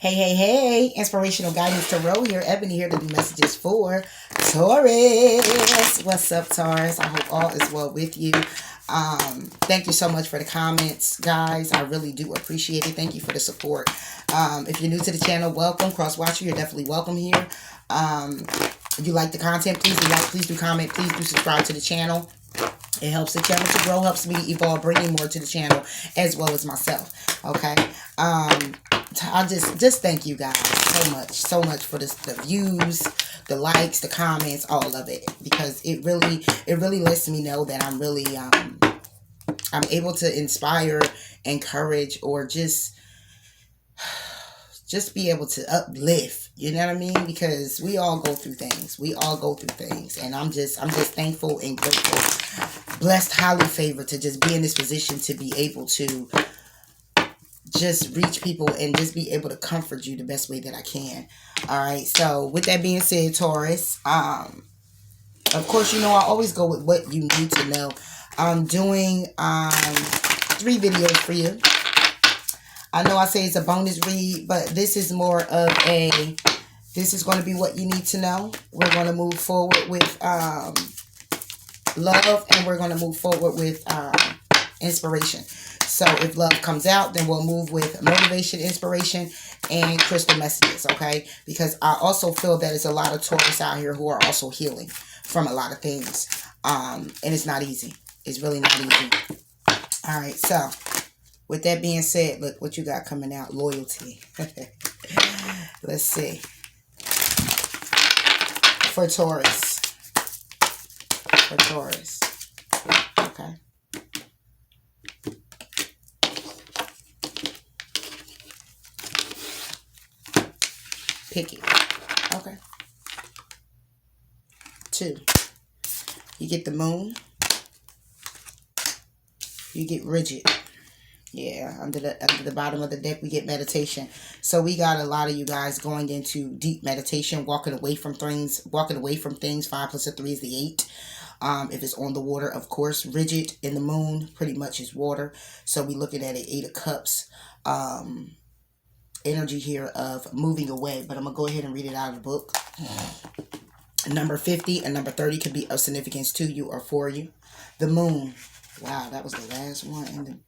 Hey, hey, hey, inspirational guidance tarot here. Ebony here to do messages for Taurus. What's up, Taurus? I hope all is well with you. Thank you so much for the comments, guys. I really do appreciate it. Thank you for the support. If you're new to the channel, welcome. Cross-watcher, you're definitely welcome here. If you like the content, please do like, please do comment, please do subscribe to the channel. It helps the channel to grow, helps me to evolve, bringing more to the channel as well as myself. Okay. I just thank you guys so much for this, the views, the likes, the comments, all of it, because it really lets me know that I'm really I'm able to inspire, encourage, or just be able to uplift, you know what I mean? Because we all go through things. And I'm just thankful and grateful, blessed, highly favored to just be in this position to be able to just reach people and just be able to comfort you the best way that I can. All right. So with that being said, Taurus, of course, you know, I always go with what you need to know. I'm doing 3 videos for you. I know I say it's a bonus read, but this is more of this is going to be what you need to know. We're going to move forward with love, and we're going to move forward with inspiration. So if love comes out, then we'll move with motivation, inspiration, and crystal messages, okay? Because I also feel that there's a lot of Taurus out here who are also healing from a lot of things. And it's not easy. It's really not easy. All right, so with that being said, look what you got coming out. Loyalty. Let's see. For Taurus. Okay. Pick it. Okay. 2. You get the moon. You get rigid. Yeah, under the bottom of the deck, we get meditation. So we got a lot of you guys going into deep meditation, walking away from things. 5 plus a 3 is the 8. If it's on the water, of course. Rigid in the moon pretty much is water. So we looking at an 8 of cups. Energy here of moving away. But I'm going to go ahead and read it out of the book. Number 50 and number 30 could be of significance to you or for you. The moon. Wow, that was the last one.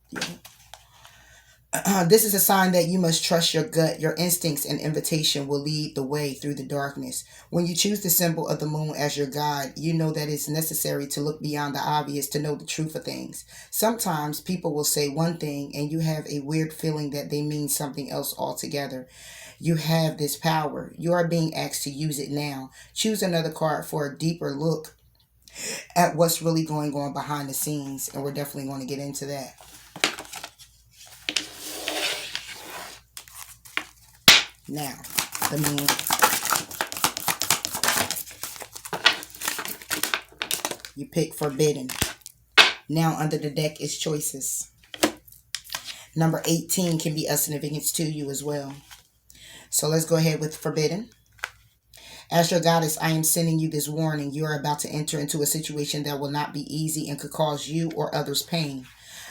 This is a sign that you must trust your gut. Your instincts and invitation will lead the way through the darkness. When you choose the symbol of the moon as your guide, you know that it's necessary to look beyond the obvious to know the truth of things. Sometimes people will say one thing and you have a weird feeling that they mean something else altogether. You have this power. You are being asked to use it now. Choose another card for a deeper look at what's really going on behind the scenes, and we're definitely going to get into that. Now, the moon. You pick forbidden. Now under the deck is choices. Number 18 can be of significance to you as well. So let's go ahead with forbidden. As your goddess, I am sending you this warning. You are about to enter into a situation that will not be easy and could cause you or others pain.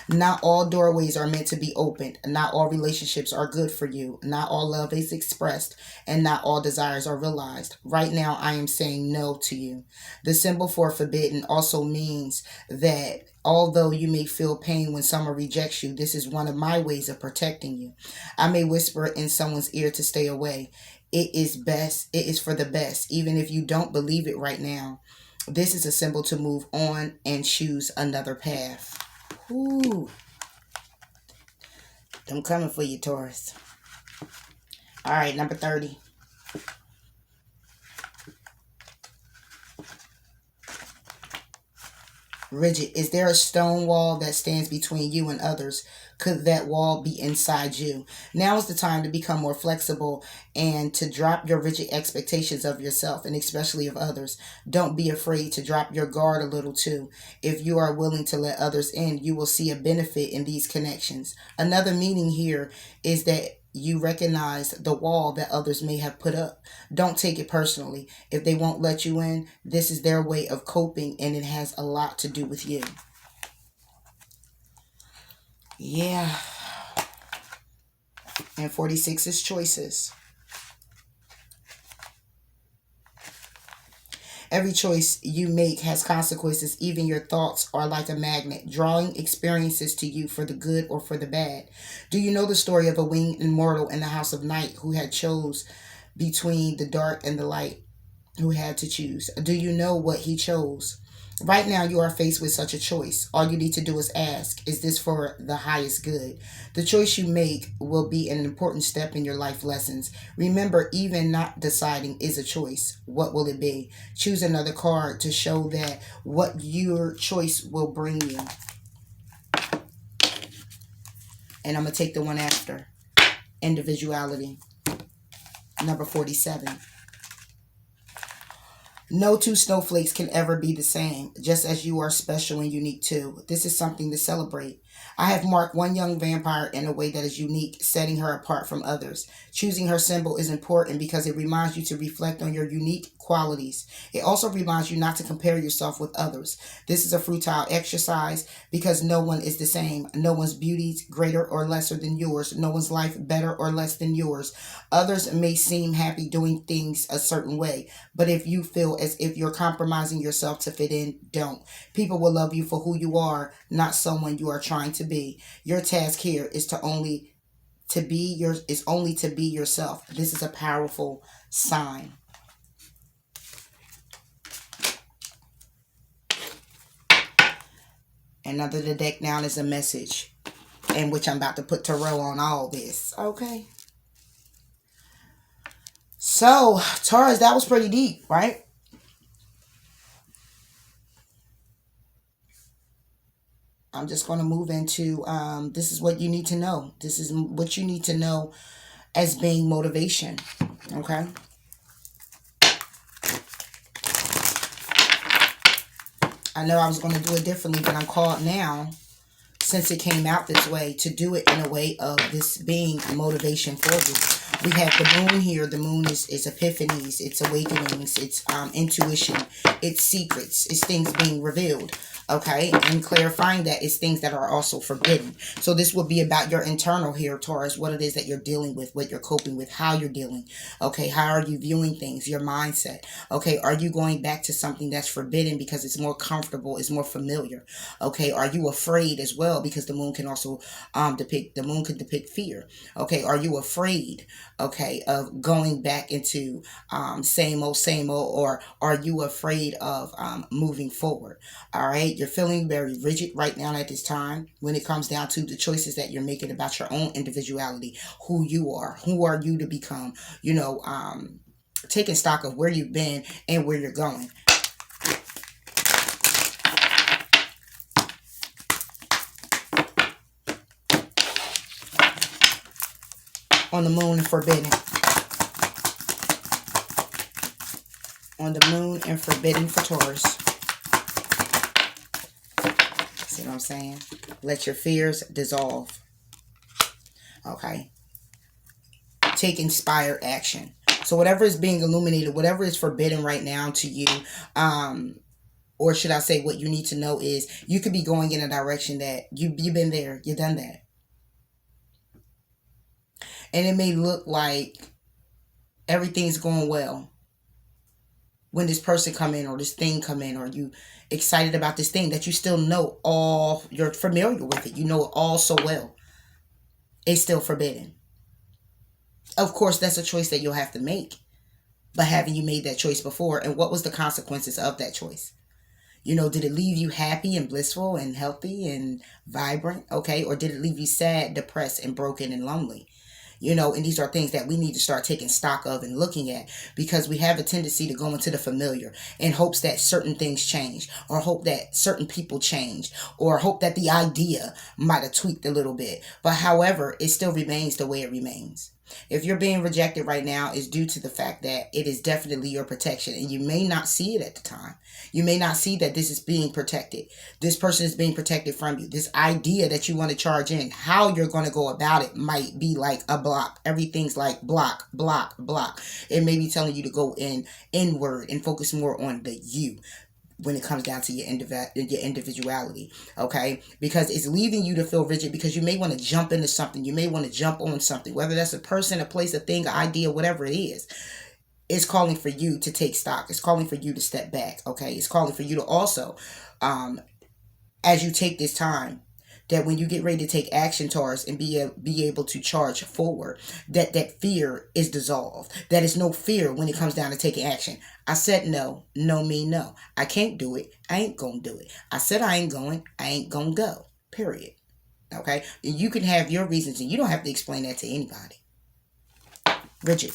Not all doorways are meant to be opened. Not all relationships are good for you. Not all love is expressed, and not all desires are realized. Right now, I am saying no to you. The symbol for forbidden also means that although you may feel pain when someone rejects you, this is one of my ways of protecting you. I may whisper in someone's ear to stay away. It is best. It is for the best, even if you don't believe it right now. This is a symbol to move on and choose another path. Ooh. I'm coming for you, Taurus. All right, number 30. Rigid. Is there a stone wall that stands between you and others? Could that wall be inside you? Now is the time to become more flexible and to drop your rigid expectations of yourself and especially of others. Don't be afraid to drop your guard a little too. If you are willing to let others in, you will see a benefit in these connections. Another meaning here is that you recognize the wall that others may have put up. Don't take it personally. If they won't let you in, this is their way of coping, and it has a lot to do with you. Yeah. And 46 is choices. Every choice you make has consequences. Even your thoughts are like a magnet, drawing experiences to you for the good or for the bad. Do you know the story of a winged immortal in the house of night who had chose between the dark and the light? Who had to choose? Do you know what he chose? Right now, you are faced with such a choice. All you need to do is ask, is this for the highest good? The choice you make will be an important step in your life lessons. Remember, even not deciding is a choice. What will it be? Choose another card to show that what your choice will bring you. And I'm going to take the one after. Individuality. Number 47. No two snowflakes can ever be the same, just as you are special and unique too. This is something to celebrate. I have marked one young vampire in a way that is unique, setting her apart from others. Choosing her symbol is important because it reminds you to reflect on your unique qualities. It also reminds you not to compare yourself with others. This is a futile exercise because no one is the same. No one's beauty is greater or lesser than yours. No one's life better or less than yours. Others may seem happy doing things a certain way, but if you feel as if you're compromising yourself to fit in, don't. People will love you for who you are, not someone you are trying to be. Your task here is only to be yourself. This is a powerful sign. And under the deck now is a message, in which I'm about to put tarot on all this. Okay. So, Taurus, that was pretty deep, right? I'm just going to move into, this is what you need to know. This is what you need to know as being motivation. Okay. I know I was going to do it differently, but I'm called now, since it came out this way, to do it in a way of this being motivation for you. We have the moon here. The moon is epiphanies, it's awakenings, it's intuition, it's secrets, it's things being revealed. Okay, and clarifying that it's things that are also forbidden. So this will be about your internal here, Taurus, what it is that you're dealing with, what you're coping with, how you're dealing. Okay, how are you viewing things, your mindset. Okay, are you going back to something that's forbidden because it's more comfortable, it's more familiar? Okay, are you afraid as well, because the moon can also depict fear. Okay, are you afraid, okay, of going back into same old, or are you afraid of moving forward? All right, you're feeling very rigid right now at this time when it comes down to the choices that you're making about your own individuality, who are you to become, taking stock of where you've been and where you're going. On the moon and forbidden. On the moon and forbidden for Taurus. See what I'm saying? Let your fears dissolve. Okay. Take inspired action. So whatever is being illuminated, whatever is forbidden right now to you, or should I say what you need to know is you could be going in a direction that you've been there, you've done that. And it may look like everything's going well when this person come in or this thing come in, or you excited about this thing that you still know all, you're familiar with it, you know it all so well. It's still forbidden. Of course, that's a choice that you'll have to make. But haven't you made that choice before? And what was the consequences of that choice? Did it leave you happy and blissful and healthy and vibrant? Okay. Or did it leave you sad, depressed, and broken and lonely? And these are things that we need to start taking stock of and looking at, because we have a tendency to go into the familiar in hopes that certain things change, or hope that certain people change, or hope that the idea might have tweaked a little bit. But however, it still remains the way it remains. If you're being rejected right now, it's due to the fact that it is definitely your protection, and you may not see it at the time. You may not see that this is being protected. This person is being protected from you. This idea that you want to charge in, how you're going to go about it might be like a block. Everything's like block, block, block. It may be telling you to go inward and focus more on the you. when it comes down to your individuality, okay? Because it's leaving you to feel rigid because you may want to jump into something. You may want to jump on something, whether that's a person, a place, a thing, an idea, whatever it is. It's calling for you to take stock. It's calling for you to step back, okay? It's calling for you to also, as you take this time, that when you get ready to take action, Taurus, and be able to charge forward, that fear is dissolved. That is no fear when it comes down to taking action. I said no. No mean no. I can't do it. I ain't gonna do it. I said I ain't going. I ain't gonna go. Period. Okay? You can have your reasons, and you don't have to explain that to anybody. Rigid.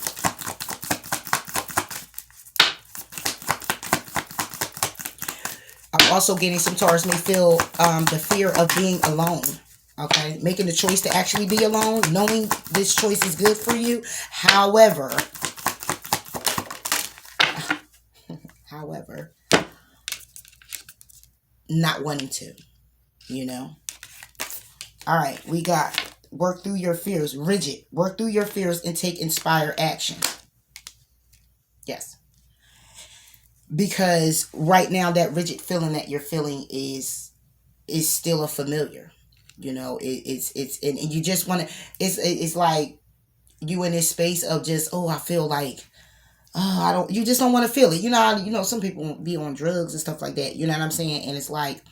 I'm also getting some Taurus may feel the fear of being alone. Okay, making the choice to actually be alone, knowing this choice is good for you. However, not wanting to, you know. All right, we got work through your fears. Rigid. Work through your fears and take inspired action. Yes. Because right now that rigid feeling that you're feeling is still a familiar. You know, it's and you just want to, it's like you in this space of just, oh, I feel like, oh, you just don't want to feel it. Some people be on drugs and stuff like that. You know what I'm saying? And it's like,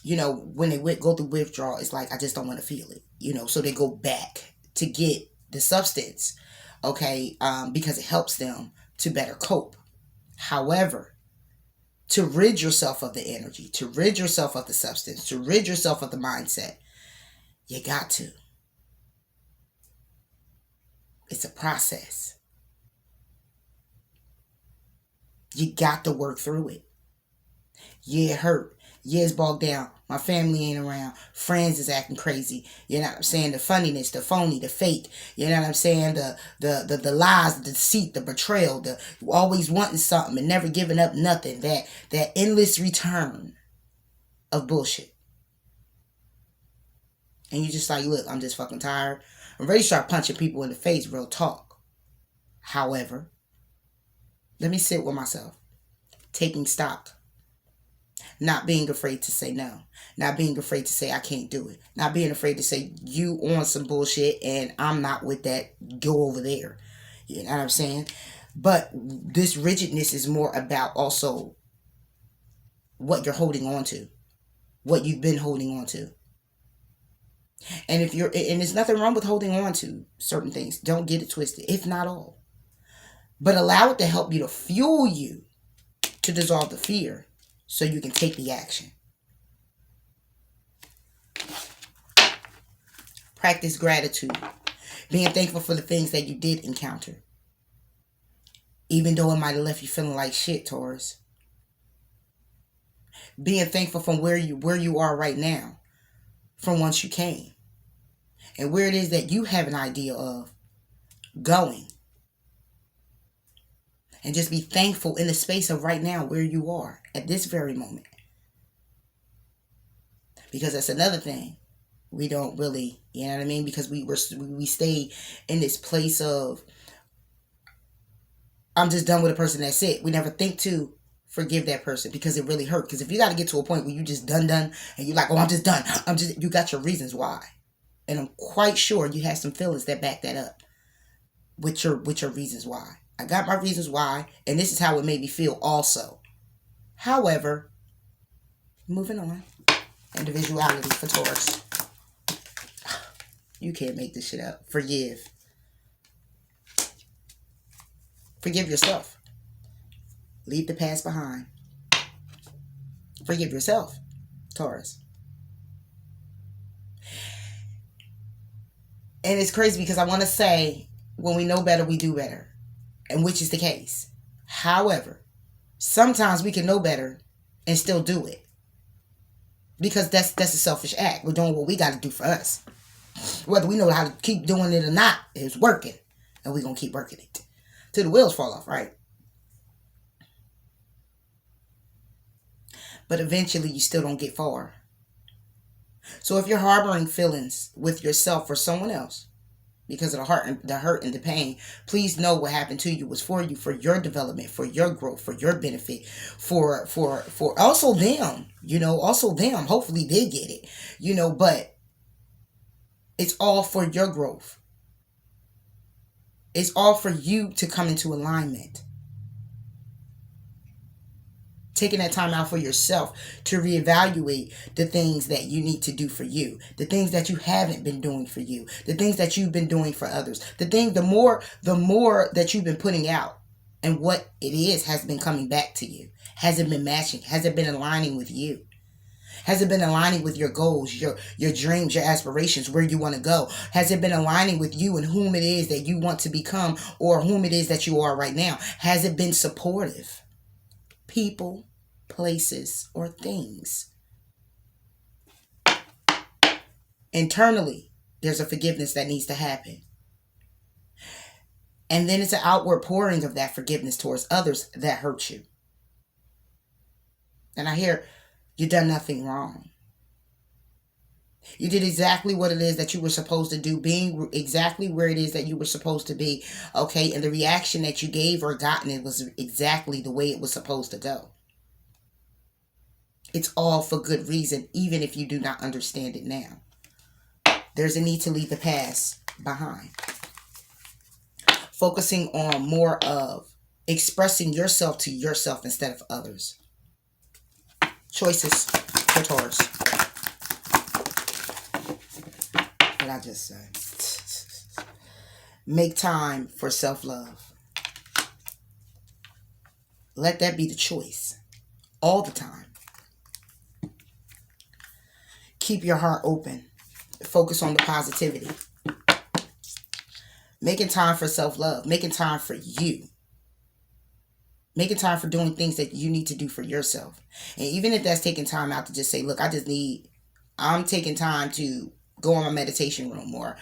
when they go through withdrawal, it's like, I just don't want to feel it. So they go back to get the substance, okay, because it helps them to better cope. However, to rid yourself of the energy, to rid yourself of the substance, to rid yourself of the mindset, you got to. It's a process. You got to work through it. Yeah, it hurt. Yeah, it's bogged down. My family ain't around. Friends is acting crazy. You know what I'm saying? The funniness, the phony, the fake. You know what I'm saying? The lies, the deceit, the betrayal, the always wanting something and never giving up nothing. That endless return of bullshit. And you just like, look, I'm just fucking tired. I'm ready to start punching people in the face, real talk. However, let me sit with myself. Taking stock. Not being afraid to say no. Not being afraid to say I can't do it. Not being afraid to say you on some bullshit and I'm not with that. Go over there. You know what I'm saying? But this rigidness is more about also what you're holding on to. What you've been holding on to. And there's nothing wrong with holding on to certain things. Don't get it twisted. If not all. But allow it to help you, to fuel you to dissolve the fear so you can take the action. Practice gratitude. Being thankful for the things that you did encounter. Even though it might have left you feeling like shit, Taurus. Being thankful from where you are right now. From whence you came. And where it is that you have an idea of going. And just be thankful in the space of right now where you are at this very moment. Because that's another thing. We don't really, you know what I mean? Because we stay in this place of, I'm just done with a person, that's it. We never think to forgive that person because it really hurt. Because if you got to get to a point where you just done, and you're like, oh, I'm just done. You got your reasons why. And I'm quite sure you have some feelings that back that up with your reasons why. I got my reasons why, and this is how it made me feel also. However, moving on. Individuality for Taurus. You can't make this shit up. Forgive. Forgive yourself. Leave the past behind. Forgive yourself, Taurus. And it's crazy because I want to say, when we know better, we do better. And which is the case. However, sometimes we can know better and still do it. Because that's a selfish act. We're doing what we got to do for us. Whether we know how to keep doing it or not, it's working. And we're going to keep working it. Till the wheels fall off, right? But eventually you still don't get far. So if you're harboring feelings with yourself or someone else, because of the hurt and the pain. Please know what happened to you was for you, for your development, for your growth, for your benefit, for also them, also them. Hopefully they get it, but it's all for your growth. It's all for you to come into alignment. Taking that time out for yourself to reevaluate the things that you need to do for you, the things that you haven't been doing for you, the things that you've been doing for others, the more that you've been putting out, and what it is has been coming back to you. Has it been matching? Has it been aligning with you? Has it been aligning with your goals, your dreams, your aspirations, where you want to go? Has it been aligning with you and whom it is that you want to become, or whom it is that you are right now? Has it been supportive? People, places, or things. Internally, there's a forgiveness that needs to happen. And then it's an outward pouring of that forgiveness towards others that hurt you. And I hear, you done nothing wrong. You did exactly what it is that you were supposed to do, being exactly where it is that you were supposed to be. Okay, and the reaction that you gave or gotten, it was exactly the way it was supposed to go. It's all for good reason, even if you do not understand it now. There's a need to leave the past behind. Focusing on more of expressing yourself to yourself instead of others. Choices for Taurus. What I just said. Make time for self-love. Let that be the choice. All the time. Keep your heart open. Focus on the positivity. Making time for self-love. Making time for you. Making time for doing things that you need to do for yourself. And even if that's taking time out to just say, look, I'm taking time to go in my meditation room, or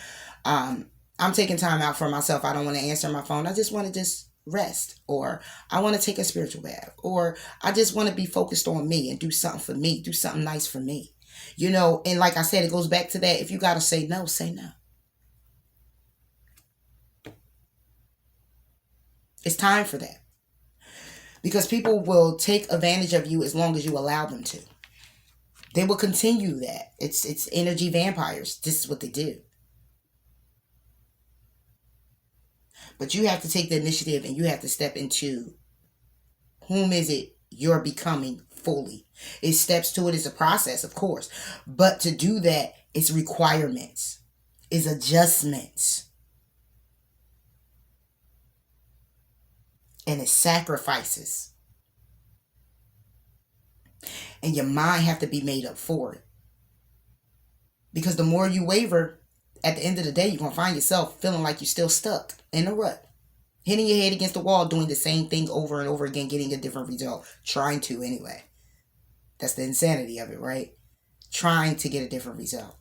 I'm taking time out for myself. I don't want to answer my phone. I just want to just rest, or I want to take a spiritual bath, or I just want to be focused on me and do something for me, do something nice for me. And like I said, it goes back to that. If you got to say no, say no. It's time for that. Because people will take advantage of you as long as you allow them to. They will continue that. It's energy vampires. This is what they do. But you have to take the initiative, and you have to step into whom is it you're becoming fully. It steps to it. It's a process, of course. But to do that, it's requirements. It's adjustments. And it's sacrifices. And your mind have to be made up for it. Because the more you waver, at the end of the day, you're going to find yourself feeling like you're still stuck in a rut. Hitting your head against the wall, doing the same thing over and over again, getting a different result. Trying to anyway. That's the insanity of it, right? Trying to get a different result.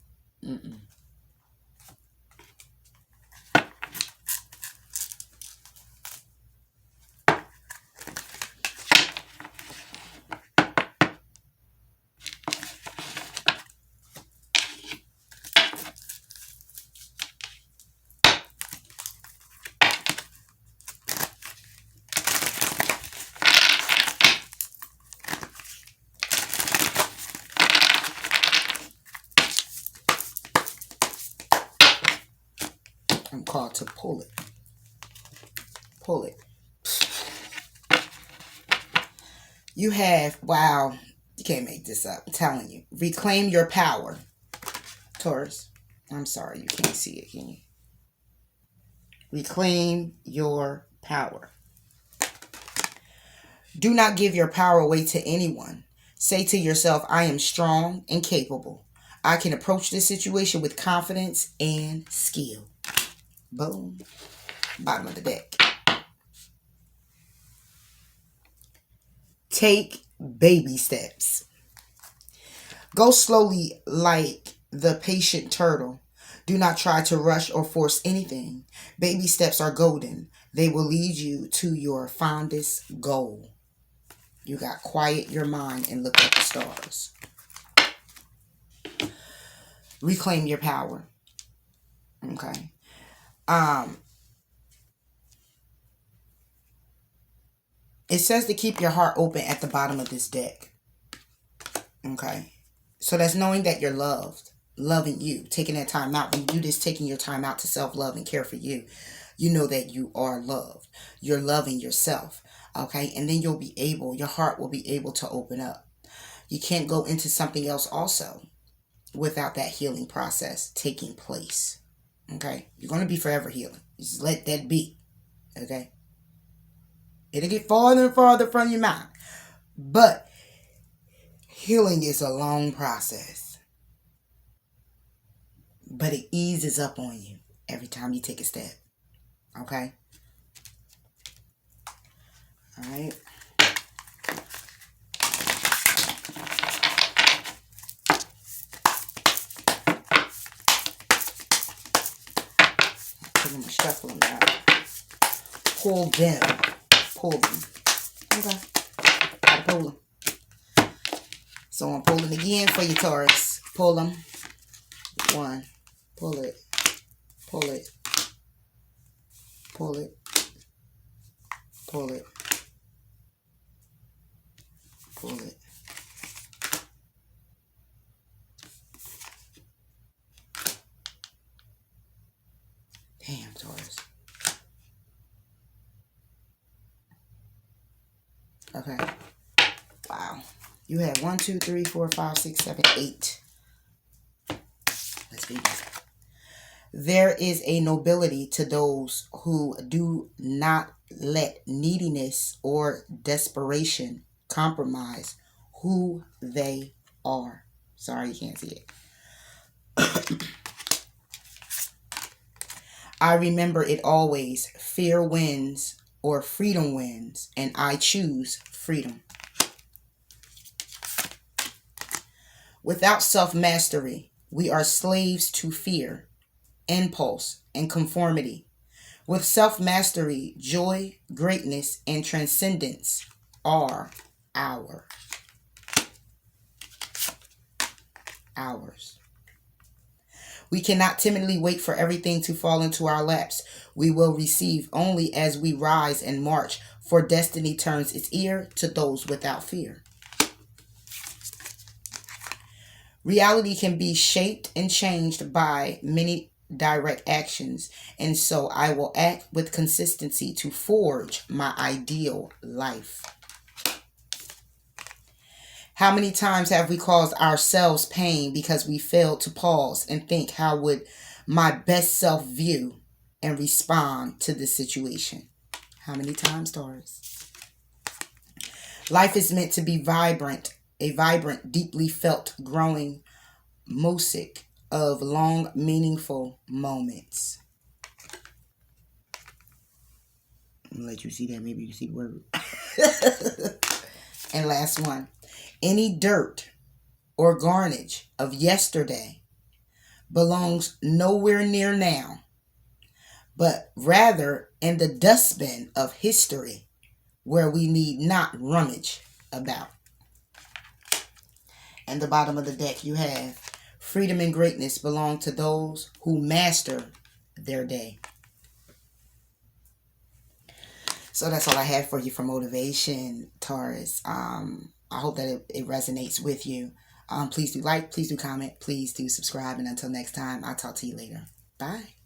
I'm called to pull it. Pull it. You have, wow, you can't make this up. I'm telling you. Reclaim your power. Taurus. I'm sorry, you can't see it, can you? Reclaim your power. Do not give your power away to anyone. Say to yourself, I am strong and capable. I can approach this situation with confidence and skill. Boom. Bottom of the deck. Take baby steps. Go slowly like the patient turtle. Do not try to rush or force anything. Baby steps are golden. They will lead you to your fondest goal. You got quiet your mind and look at the stars. Reclaim your power. Okay. Um, it says to keep your heart open at the bottom of this deck. Okay. So that's knowing that you're loved, loving you, taking that time out. When you do this, taking your time out to self-love and care for you, you know that you are loved. You're loving yourself. Okay. And then you'll be able, your heart will be able to open up. You can't go into something else also without that healing process taking place. Okay. You're going to be forever healing. Just let that be. Okay. It'll get farther and farther from your mind. But healing is a long process. But it eases up on you every time you take a step. Okay? Alright. I'm going to shuffle them out. Pull them. Pull them. Okay. Gotta pull them. So I'm pulling again for you, Taurus. Pull them. One. Pull it. Pull it. Pull it. Pull it. Pull it. Damn, Taurus. Okay. Wow. You had 1, 2, 3, 4, 5, 6, 7, 8. Let's be back. There is a nobility to those who do not let neediness or desperation compromise who they are. Sorry, you can't see it. I remember it always. Fear wins or freedom wins, and I choose freedom. Without self-mastery, we are slaves to fear, impulse, and conformity. With self-mastery, joy, greatness, and transcendence are ours. We cannot timidly wait for everything to fall into our laps. We will receive only as we rise and march, for destiny turns its ear to those without fear. Reality can be shaped and changed by many direct actions, and so I will act with consistency to forge my ideal life. How many times have we caused ourselves pain because we failed to pause and think, how would my best self view and respond to this situation? How many times, Taurus? Life is meant to be vibrant, a vibrant, deeply felt, growing mosaic of long, meaningful moments. I'm gonna let you see that. Maybe you see the word. And last one. Any dirt or garnish of yesterday belongs nowhere near now, but rather in the dustbin of history, where we need not rummage about. And the bottom of the deck you have, freedom and greatness belong to those who master their day. So that's all I have for you for motivation, Taurus. I hope that it resonates with you. Please do like, please do comment, please do subscribe. And until next time, I'll talk to you later. Bye.